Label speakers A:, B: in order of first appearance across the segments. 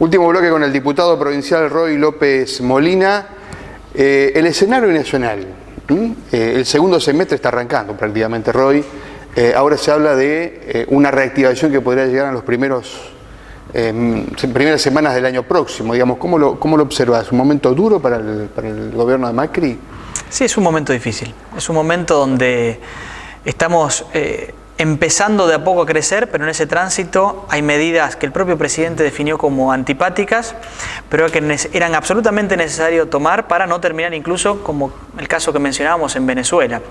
A: Último bloque con el diputado provincial Roy López Molina. El escenario nacional. El segundo semestre está arrancando prácticamente, Roy. Ahora se habla de una reactivación que podría llegar a los primeras semanas del año próximo. Digamos, ¿cómo lo observas? ¿Un momento duro para el gobierno de Macri?
B: Sí, es un momento difícil. Es un momento donde estamos empezando de a poco a crecer, pero en ese tránsito hay medidas que el propio presidente definió como antipáticas, pero que eran absolutamente necesarias tomar para no terminar incluso como el caso que mencionábamos en Venezuela.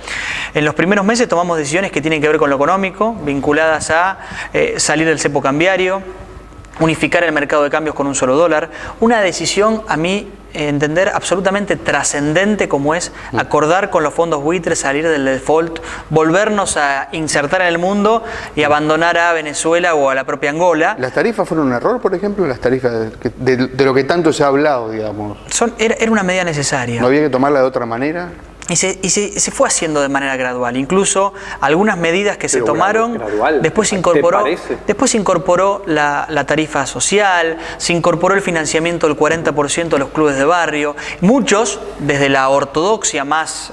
B: En los primeros meses tomamos decisiones que tienen que ver con lo económico, vinculadas a salir del cepo cambiario, unificar el mercado de cambios con un solo dólar, una decisión a mí entender absolutamente trascendente como es acordar con los fondos buitres, salir del default, volvernos a insertar en el mundo y abandonar a Venezuela o a la propia Angola.
A: ¿Las tarifas fueron un error, por ejemplo? Las tarifas de lo que tanto se ha hablado, digamos.
B: Era una medida necesaria.
A: ¿No había que tomarla de otra manera?
B: Y se fue haciendo de manera gradual. Incluso algunas medidas que se tomaron, después se incorporó la tarifa social, se incorporó el financiamiento del 40% de los clubes de barrio. Muchos, desde la ortodoxia más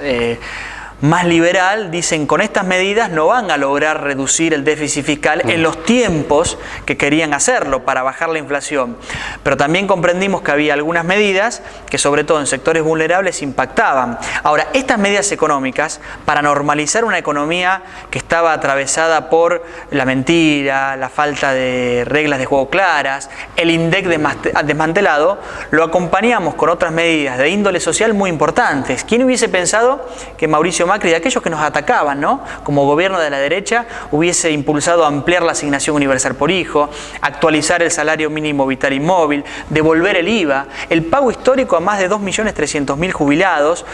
B: liberal, dicen con estas medidas no van a lograr reducir el déficit fiscal en los tiempos que querían hacerlo para bajar la inflación. Pero también comprendimos que había algunas medidas que sobre todo en sectores vulnerables impactaban. Ahora, estas medidas económicas para normalizar una economía que estaba atravesada por la mentira, la falta de reglas de juego claras, el INDEC desmantelado, lo acompañamos con otras medidas de índole social muy importantes. ¿Quién hubiese pensado que Mauricio Macri, de aquellos que nos atacaban, ¿no?, como gobierno de la derecha, hubiese impulsado ampliar la asignación universal por hijo, actualizar el salario mínimo vital y móvil, devolver el IVA, el pago histórico a más de 2.300.000 jubilados?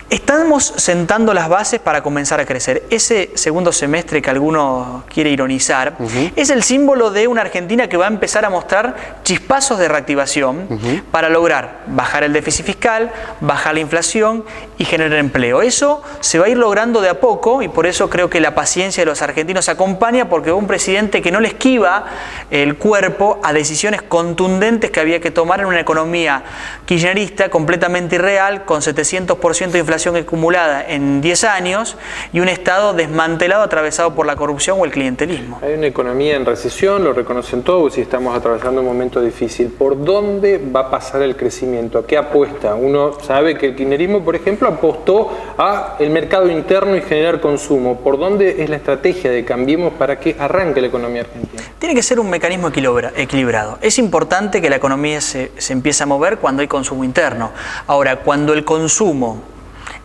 B: Estamos sentando las bases para comenzar a crecer. Ese segundo semestre que alguno quiere ironizar es el símbolo de una Argentina que va a empezar a mostrar chispazos de reactivación para lograr bajar el déficit fiscal, bajar la inflación y generar empleo. Eso se va a ir logrando de a poco y por eso creo que la paciencia de los argentinos acompaña, porque un presidente que no le esquiva el cuerpo a decisiones contundentes que había que tomar en una economía kirchnerista completamente irreal, con 700% de inflación acumulada en 10 años y un Estado desmantelado, atravesado por la corrupción o el clientelismo.
C: Hay una economía en recesión, lo reconocen todos y estamos atravesando un momento difícil. ¿Por dónde va a pasar el crecimiento? ¿A qué apuesta? Uno sabe que el kirchnerismo, por ejemplo, apostó a el mercado interno y generar consumo. ¿Por dónde es la estrategia de Cambiemos para que arranque la economía argentina?
B: Tiene que ser un mecanismo equilibrado. Es importante que la economía se empiece a mover cuando hay consumo interno. Ahora, cuando el consumo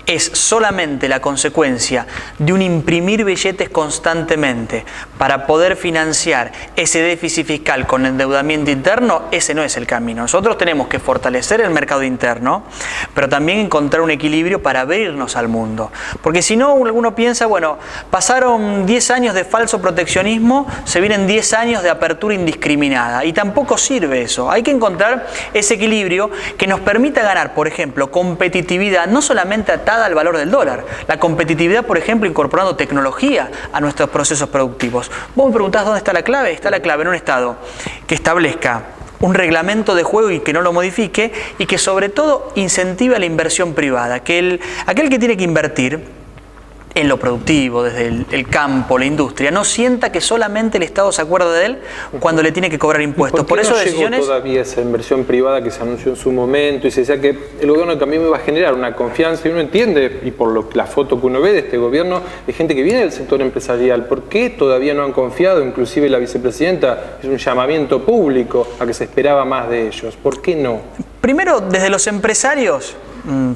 B: es solamente la consecuencia de un imprimir billetes constantemente para poder financiar ese déficit fiscal con endeudamiento interno, ese no es el camino. Nosotros tenemos que fortalecer el mercado interno, pero también encontrar un equilibrio para abrirnos al mundo. Porque si no, alguno piensa, bueno, pasaron 10 años de falso proteccionismo, se vienen 10 años de apertura indiscriminada. Y tampoco sirve eso. Hay que encontrar ese equilibrio que nos permita ganar, por ejemplo, competitividad, no solamente atada al valor del dólar. La competitividad, por ejemplo, incorporando tecnología a nuestros procesos productivos. Vos me preguntás dónde está la clave. Está la clave en un Estado que establezca un reglamento de juego y que no lo modifique, y que sobre todo incentive la inversión privada. Aquel que tiene que invertir en lo productivo, desde el campo, la industria, no sienta que solamente el Estado se acuerda de él cuando le tiene que cobrar impuestos.
C: ¿Por eso decisiones? Llegó todavía esa inversión privada que se anunció en su momento y se decía que el gobierno también iba a generar una confianza, y uno entiende, y por la foto que uno ve de este gobierno, de gente que viene del sector empresarial. ¿Por qué todavía no han confiado? Inclusive la vicepresidenta hizo un llamamiento público a que se esperaba más de ellos. ¿Por qué no?
B: Primero, desde los empresarios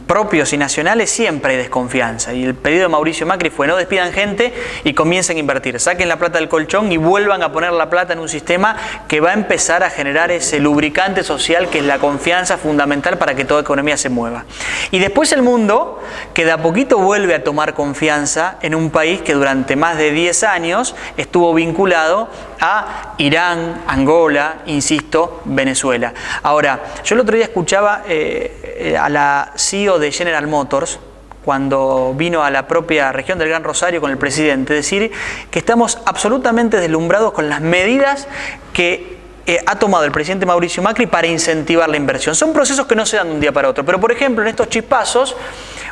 B: propios y nacionales siempre hay desconfianza, y el pedido de Mauricio Macri fue: no despidan gente y comiencen a invertir, saquen la plata del colchón y vuelvan a poner la plata en un sistema que va a empezar a generar ese lubricante social que es la confianza fundamental para que toda economía se mueva. Y después el mundo, que de a poquito vuelve a tomar confianza en un país que durante más de 10 años estuvo vinculado a Irán, Angola, insisto, Venezuela. Ahora, yo el otro día escuchaba a la CEO de General Motors, cuando vino a la propia región del Gran Rosario con el presidente, decir que estamos absolutamente deslumbrados con las medidas que ha tomado el presidente Mauricio Macri para incentivar la inversión. Son procesos que no se dan de un día para otro, pero por ejemplo en estos chispazos,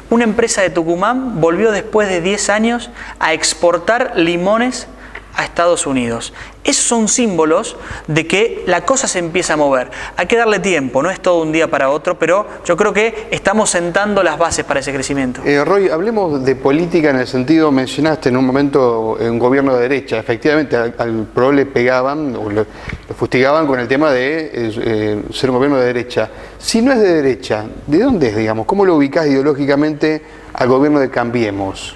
B: una empresa de Tucumán volvió después de 10 años a exportar limones a Estados Unidos. Esos son símbolos de que la cosa se empieza a mover. Hay que darle tiempo, no es todo un día para otro, pero yo creo que estamos sentando las bases para ese crecimiento.
A: Roy, hablemos de política en el sentido, mencionaste en un momento un gobierno de derecha. Efectivamente, al PRO le pegaban o lo fustigaban con el tema de ser un gobierno de derecha. Si no es de derecha, ¿de dónde es, digamos? ¿Cómo lo ubicás ideológicamente al gobierno de Cambiemos?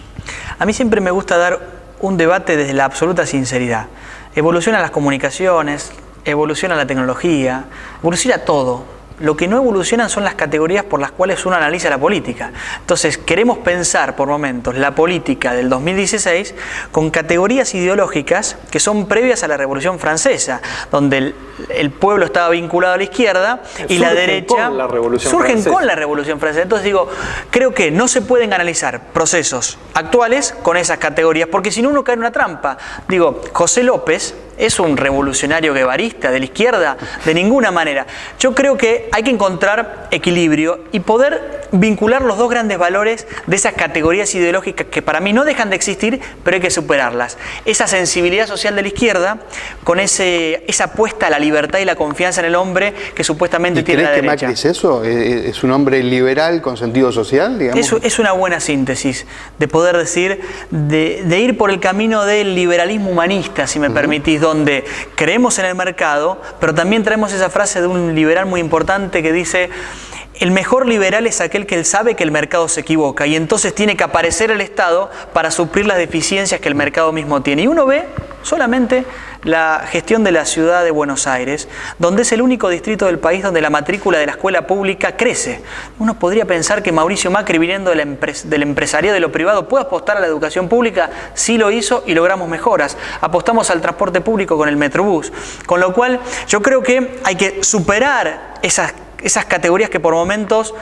B: A mí siempre me gusta dar un debate desde la absoluta sinceridad. Evolucionan las comunicaciones, evoluciona la tecnología, evoluciona todo. Lo que no evolucionan son las categorías por las cuales uno analiza la política. Entonces, queremos pensar por momentos la política del 2016 con categorías ideológicas que son previas a la Revolución Francesa, donde el pueblo estaba vinculado a la izquierda y la derecha surgen con la Revolución Francesa. Entonces digo, creo que no se pueden analizar procesos actuales con esas categorías, porque si no uno cae en una trampa. Digo, José López ¿es un revolucionario guevarista de la izquierda? De ninguna manera. Yo creo que hay que encontrar equilibrio y poder vincular los dos grandes valores de esas categorías ideológicas que para mí no dejan de existir, pero hay que superarlas. Esa sensibilidad social de la izquierda con esa apuesta a la libertad y la confianza en el hombre que supuestamente tiene la derecha.
A: ¿Crees que Macri es eso? ¿Es un hombre liberal con sentido social, digamos?
B: Es una buena síntesis de poder decir, de ir por el camino del liberalismo humanista, si me permitís, donde creemos en el mercado, pero también traemos esa frase de un liberal muy importante que dice: el mejor liberal es aquel que sabe que el mercado se equivoca y entonces tiene que aparecer el Estado para suplir las deficiencias que el mercado mismo tiene. Y uno ve solamente la gestión de la ciudad de Buenos Aires, donde es el único distrito del país donde la matrícula de la escuela pública crece. Uno podría pensar que Mauricio Macri, viniendo del empresariado de lo privado, puede apostar a la educación pública. Sí lo hizo y logramos mejoras. Apostamos al transporte público con el Metrobús. Con lo cual, yo creo que hay que superar esas categorías que por momentos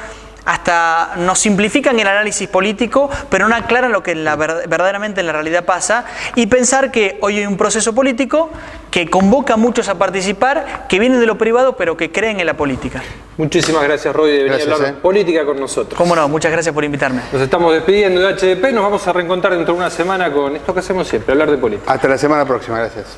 B: hasta nos simplifican el análisis político, pero no aclaran lo que verdaderamente en la realidad pasa, y pensar que hoy hay un proceso político que convoca a muchos a participar, que vienen de lo privado, pero que creen en la política.
C: Muchísimas gracias, Roy, de venir a hablar política con nosotros.
B: Cómo no, muchas gracias por invitarme.
C: Nos estamos despidiendo de HDP, nos vamos a reencontrar dentro de una semana con esto que hacemos siempre, hablar de política.
A: Hasta la semana próxima, gracias.